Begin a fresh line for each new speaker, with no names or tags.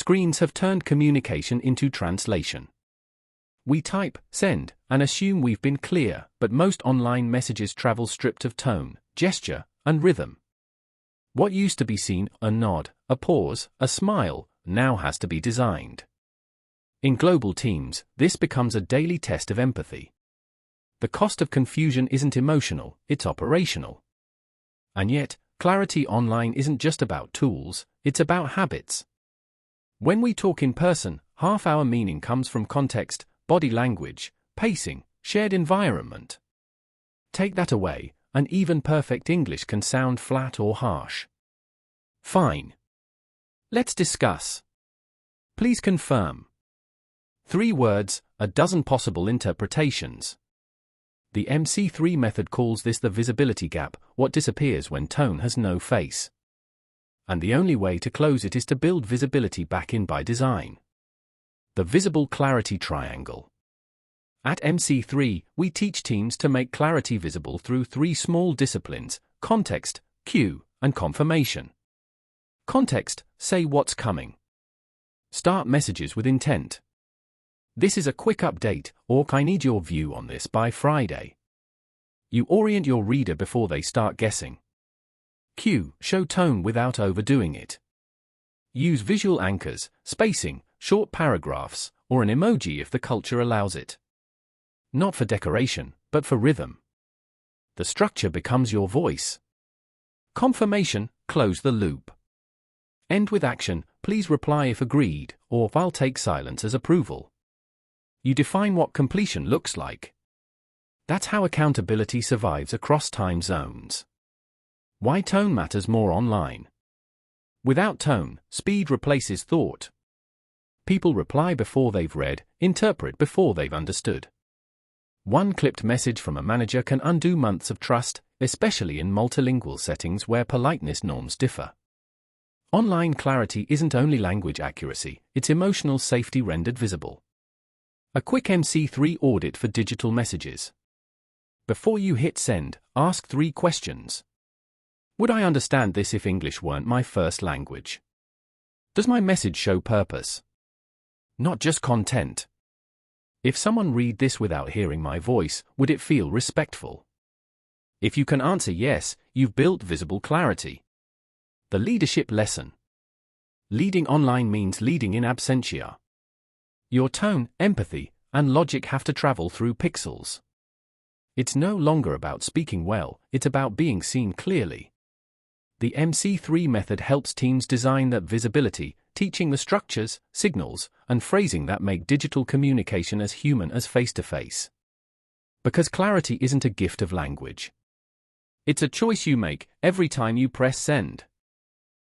Screens have turned communication into translation. We type, send, and assume we've been clear, but most online messages travel stripped of tone, gesture, and rhythm. What used to be seen, a nod, a pause, a smile, now has to be designed. In global teams, this becomes a daily test of empathy. The cost of confusion isn't emotional, it's operational. And yet, clarity online isn't just about tools, it's about habits. When we talk in person, half our meaning comes from context, body language, pacing, shared environment. Take that away, and even perfect English can sound flat or harsh. Fine. Let's discuss. Please confirm. 3 words, a dozen possible interpretations. The MC3 method calls this the visibility gap, what disappears when tone has no face. And the only way to close it is to build visibility back in by design. The visible clarity triangle. At MC3, we teach teams to make clarity visible through 3 small disciplines: context, cue, and confirmation. Context, say what's coming. Start messages with intent. This is a quick update, or I need your view on this by Friday. You orient your reader before they start guessing. Cue, show tone without overdoing it. Use visual anchors, spacing, short paragraphs, or an emoji if the culture allows it. Not for decoration, but for rhythm. The structure becomes your voice. Confirmation, close the loop. End with action, please reply if agreed, or I'll take silence as approval. You define what completion looks like. That's how accountability survives across time zones. Why tone matters more online. Without tone, speed replaces thought. People reply before they've read, interpret before they've understood. One clipped message from a manager can undo months of trust, especially in multilingual settings where politeness norms differ. Online clarity isn't only language accuracy, it's emotional safety rendered visible. A quick MC3 audit for digital messages. Before you hit send, ask 3 questions. Would I understand this if English weren't my first language? Does my message show purpose? Not just content. If someone read this without hearing my voice, would it feel respectful? If you can answer yes, you've built visible clarity. The leadership lesson. Leading online means leading in absentia. Your tone, empathy, and logic have to travel through pixels. It's no longer about speaking well, it's about being seen clearly. The MC3 method helps teams design that visibility, teaching the structures, signals, and phrasing that make digital communication as human as face-to-face. Because clarity isn't a gift of language. It's a choice you make every time you press send.